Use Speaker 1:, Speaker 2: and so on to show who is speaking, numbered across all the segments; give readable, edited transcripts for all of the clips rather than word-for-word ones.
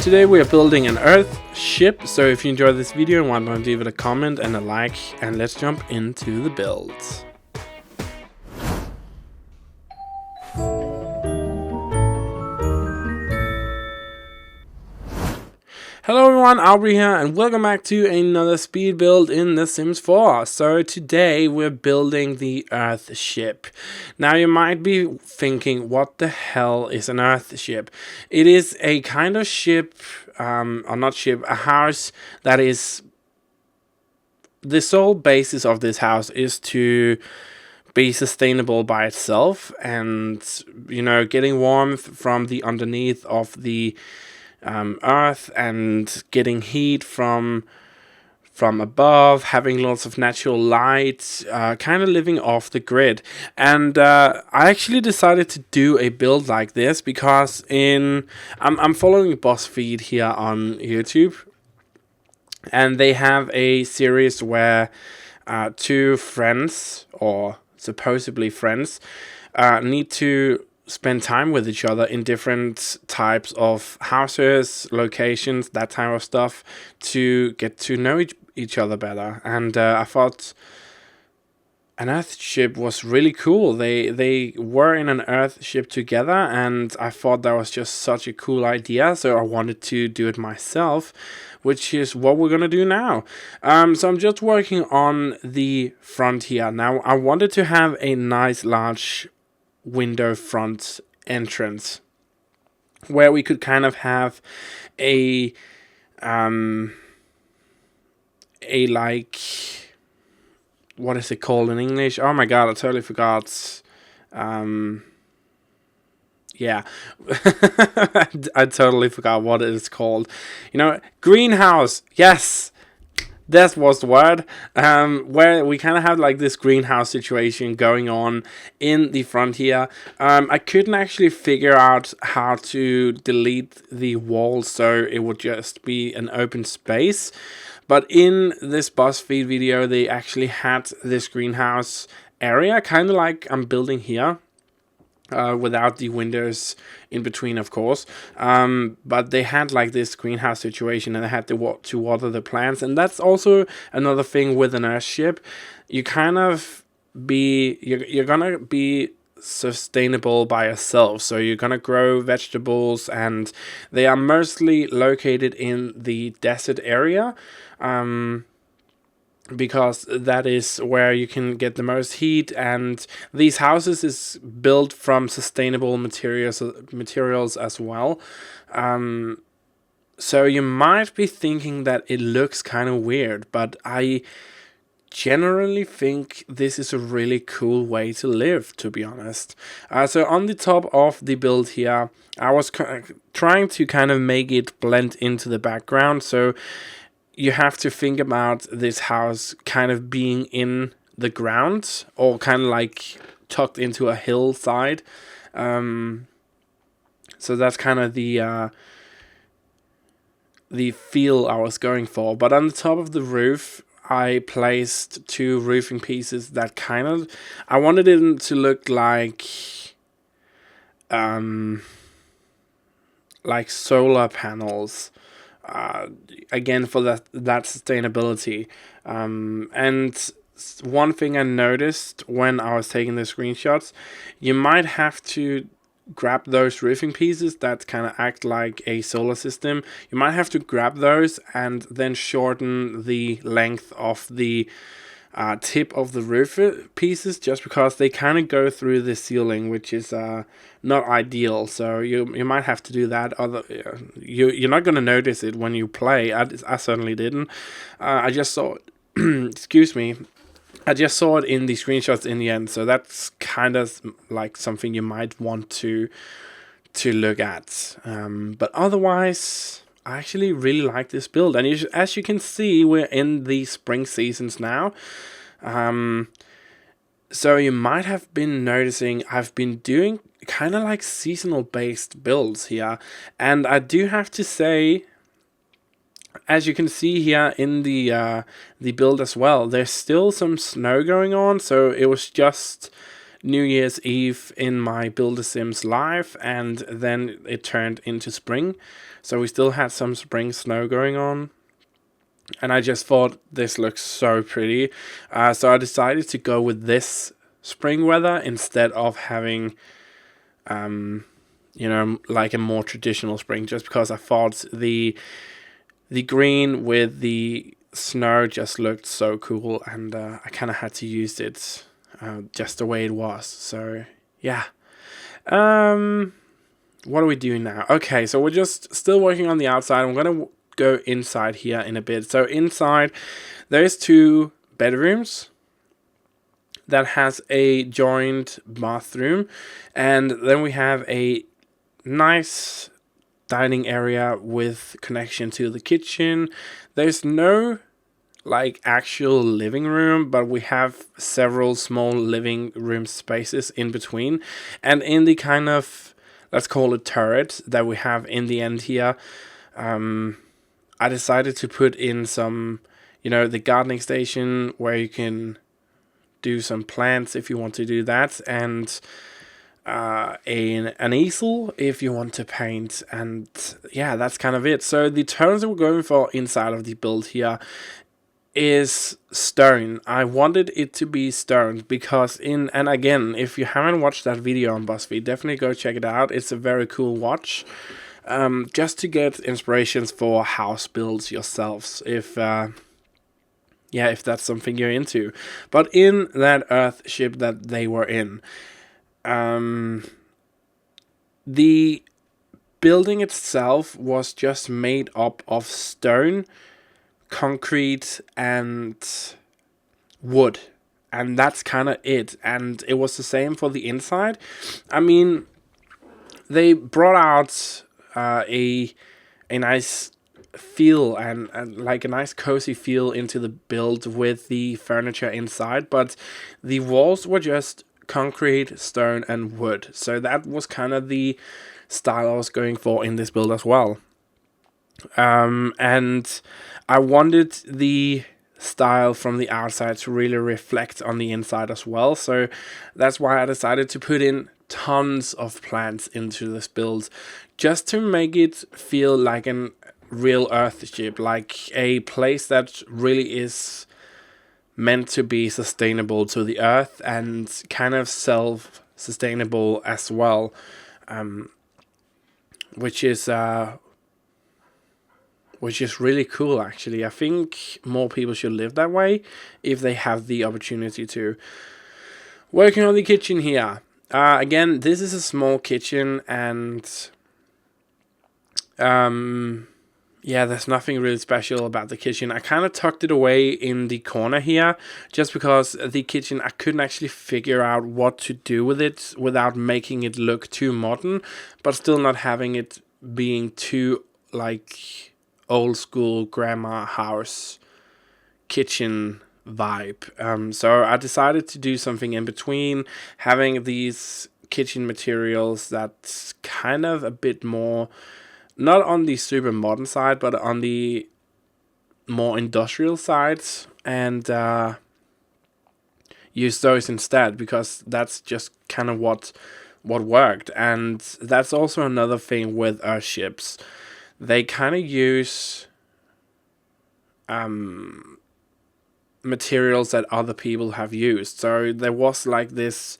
Speaker 1: Today we are building an Earth ship, so if you enjoyed this video and want to leave it a comment and a like, and let's jump into the build. Hello everyone, Auvbri here, and welcome back to another speed build in The Sims 4. So today we're building the Earth ship. Now you might be thinking, what the hell is an Earth ship? It is a kind of ship, or not ship, a house that is... The sole basis of this house is to be sustainable by itself and, you know, getting warmth from the underneath of the earth and getting heat from above, having lots of natural light, kind of living off the grid. And I actually decided to do a build like this because I'm following BuzzFeed here on YouTube, and they have a series where two friends, or supposedly friends, need to spend time with each other in different types of houses, locations, that type of stuff, to get to know each other better. And I thought an Earth ship was really cool. They were in an Earth ship together, and I thought that was just such a cool idea, so I wanted to do it myself, which is what we're gonna do now. So I'm just working on the front here. Now I wanted to have a nice large window front entrance where we could kind of have a like, what is it called in English? Oh my god, I totally forgot. Yeah, I totally forgot what it is called. You know, greenhouse. Yes, that was the word. Where we kind of have like this greenhouse situation going on in the front here. I couldn't actually figure out how to delete the wall so it would just be an open space. But in this BuzzFeed video, they actually had this greenhouse area, kind of like I'm building here. Without the windows in between, of course, but they had like this greenhouse situation, and they had to water the plants. And that's also another thing with an Earth ship. You kind of you're gonna be sustainable by yourself, so you're gonna grow vegetables, and they are mostly located in the desert area, because that is where you can get the most heat, and these houses is built from sustainable materials as well. So you might be thinking that it looks kind of weird, but I generally think this is a really cool way to live, to be honest. So on the top of the build here, I was trying to kind of make it blend into the background, so you have to think about this house kind of being in the ground, or kind of like tucked into a hillside. So that's kind of the feel I was going for. But on the top of the roof, I placed two roofing pieces that kind of... I wanted it to look like solar panels. Again, for that sustainability. And one thing I noticed when I was taking the screenshots, you might have to grab those roofing pieces that kind of act like a solar system. You might have to grab those and then shorten the length of the tip of the roof pieces, just because they kind of go through the ceiling, which is not ideal. So you might have to do that. You're not going to notice it when you play. I certainly didn't. I just saw it. Excuse me. I just saw it in the screenshots in the end. So that's kind of like something you might want to look at. But otherwise, I actually really like this build, and as you can see, we're in the spring seasons now. So you might have been noticing I've been doing kind of like seasonal based builds here, and I do have to say, as you can see here in the build as well, there's still some snow going on. So it was just New Year's Eve in my Build a Sims live, and then it turned into spring. So we still had some spring snow going on. And I just thought this looks so pretty. So I decided to go with this spring weather instead of having, like a more traditional spring, just because I thought the green with the snow just looked so cool, and I kind of had to use it just the way it was. So yeah. What are we doing now? Okay, so we're just still working on the outside. I'm gonna go inside here in a bit. So inside there's 2 bedrooms that has a joined bathroom, and then we have a nice dining area with connection to the kitchen. There's no like actual living room, but we have several small living room spaces in between, and in the kind of, let's call it, turret that we have in the end here, I decided to put in some, the gardening station where you can do some plants if you want to do that, and an easel if you want to paint, and yeah, that's kind of it. So the tones that we're going for inside of the build here is stone. I wanted it to be stone because and again, if you haven't watched that video on BuzzFeed, definitely go check it out. It's a very cool watch. Just to get inspirations for house builds yourselves, if that's something you're into. But in that earth ship that they were in, the building itself was just made up of stone, concrete, and wood, and that's kind of it. And it was the same for the inside. I mean, they brought out a nice feel and like a nice cozy feel into the build with the furniture inside, but the walls were just concrete, stone, and wood. So that was kind of the style I was going for in this build as well. And I wanted the style from the outside to really reflect on the inside as well. So that's why I decided to put in tons of plants into this build, just to make it feel like a real earth ship, like a place that really is meant to be sustainable to the earth and kind of self-sustainable as well, which is really cool, actually. I think more people should live that way if they have the opportunity to. Working on the kitchen here. Again, this is a small kitchen, and there's nothing really special about the kitchen. I kind of tucked it away in the corner here, just because the kitchen, I couldn't actually figure out what to do with it without making it look too modern, but still not having it being too like old school grandma house kitchen vibe. So I decided to do something in between, having these kitchen materials that's kind of a bit more, not on the super modern side, but on the more industrial side, and use those instead, because that's just kind of what worked. And that's also another thing with ships. They kind of use materials that other people have used. So there was like this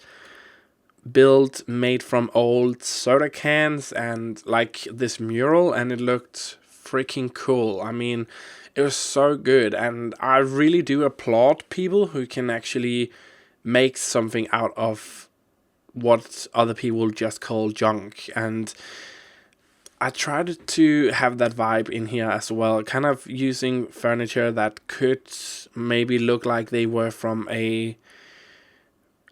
Speaker 1: build made from old soda cans and like this mural, and it looked freaking cool. I mean, it was so good, and I really do applaud people who can actually make something out of what other people just call junk. And I tried to have that vibe in here as well, kind of using furniture that could maybe look like they were from a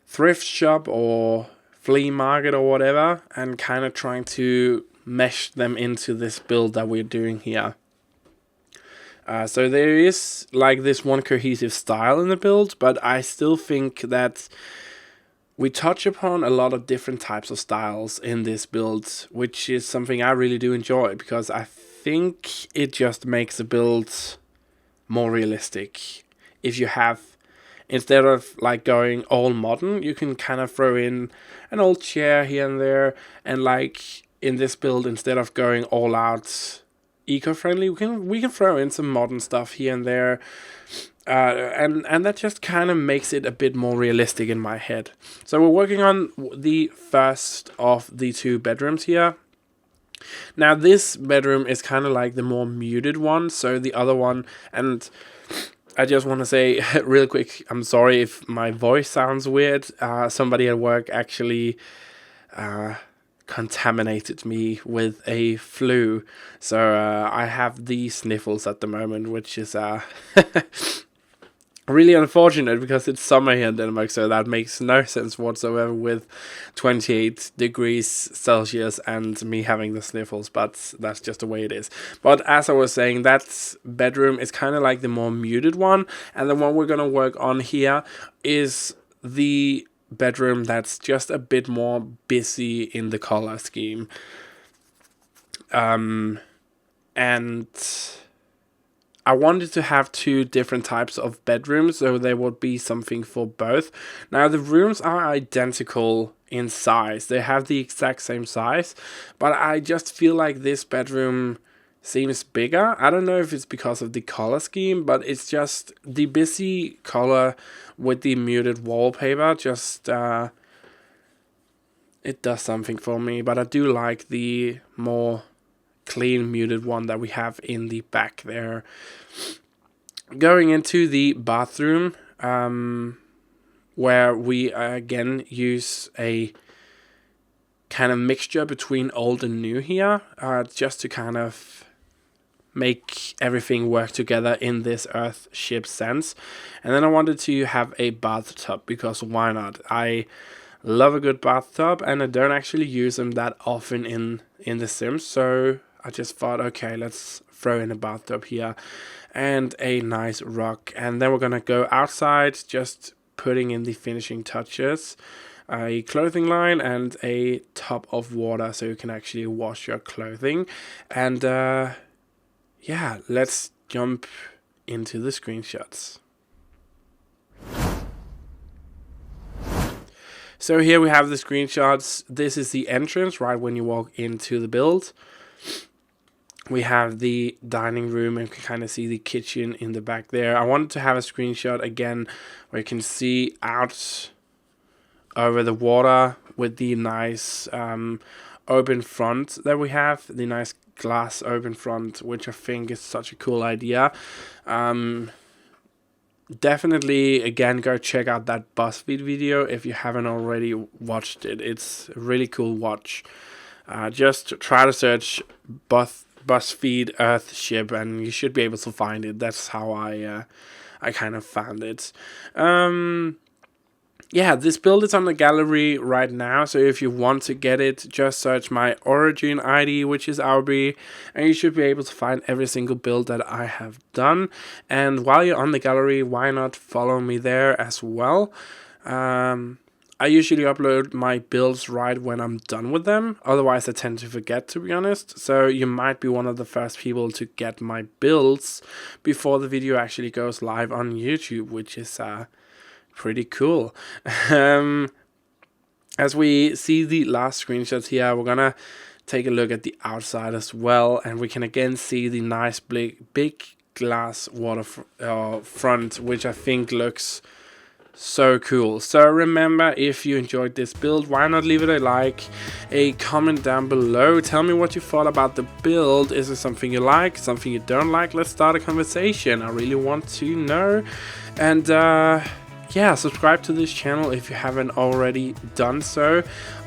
Speaker 1: thrift shop or flea market or whatever, and kind of trying to mesh them into this build that we're doing here. So there is like this one cohesive style in the build, but I still think that we touch upon a lot of different types of styles in this build, which is something I really do enjoy, because I think it just makes the build more realistic. If you have, instead of like going all modern, you can kind of throw in an old chair here and there, and like in this build, instead of going all out eco-friendly. We can throw in some modern stuff here and there, and that just kind of makes it a bit more realistic in my head. So we're working on the first of the 2 bedrooms here. Now this bedroom is kind of like the more muted one, so the other one, and I just want to say real quick, I'm sorry if my voice sounds weird. Somebody at work actually contaminated me with a flu, so I have the sniffles at the moment, which is really unfortunate because it's summer here in Denmark, so that makes no sense whatsoever with 28 degrees Celsius and me having the sniffles, but that's just the way it is. But as I was saying, that bedroom is kind of like the more muted one, and the one we're going to work on here is the bedroom that's just a bit more busy in the color scheme. And I wanted to have 2 different types of bedrooms, so there would be something for both. Now, the rooms are identical in size. They have the exact same size, but I just feel like this bedroom seems bigger. I don't know if it's because of the color scheme, but it's just the busy color with the muted wallpaper just it does something for me. But I do like the more clean muted one that we have in the back there. Going into the bathroom, where we again use a kind of mixture between old and new here, just to kind of make everything work together in this Earthship sense. And then I wanted to have a bathtub, because why not? I love a good bathtub, and I don't actually use them that often in The Sims, so I just thought, okay, let's throw in a bathtub here and a nice rock. And then we're gonna go outside, just putting in the finishing touches, a clothing line and a tub of water so you can actually wash your clothing. And yeah, let's jump into the screenshots. So here we have the screenshots. This is the entrance right when you walk into the build. We have the dining room, and you can kind of see the kitchen in the back there. I wanted to have a screenshot again where you can see out over the water with the nice open front that we have, the nice glass open front, which I think is such a cool idea. Definitely, again, go check out that BuzzFeed video if you haven't already watched it. It's a really cool watch. Just try to search BuzzFeed Earthship and you should be able to find it. That's how I kind of found it. Yeah, this build is on the gallery right now, so if you want to get it, just search my origin ID, which is Auvbri, and you should be able to find every single build that I have done. And while you're on the gallery, why not follow me there as well? I usually upload my builds right when I'm done with them, otherwise I tend to forget, to be honest. So you might be one of the first people to get my builds before the video actually goes live on YouTube, which is pretty cool. As we see the last screenshots here, we're gonna take a look at the outside as well, and we can again see the nice big glass water front, which I think looks so cool. So remember, if you enjoyed this build, why not leave it a like, a comment down below, tell me what you thought about the build. Is it something you like, something you don't like? Let's start a conversation. I really want to know. And yeah, subscribe to this channel if you haven't already done so.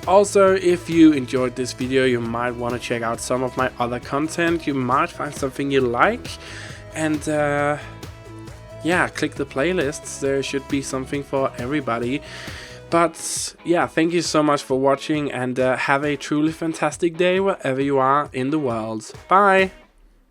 Speaker 1: Also, if you enjoyed this video, you might want to check out some of my other content. You might find something you like, and yeah, click the playlists. There should be something for everybody. But yeah, thank you so much for watching, and have a truly fantastic day wherever you are in the world. Bye!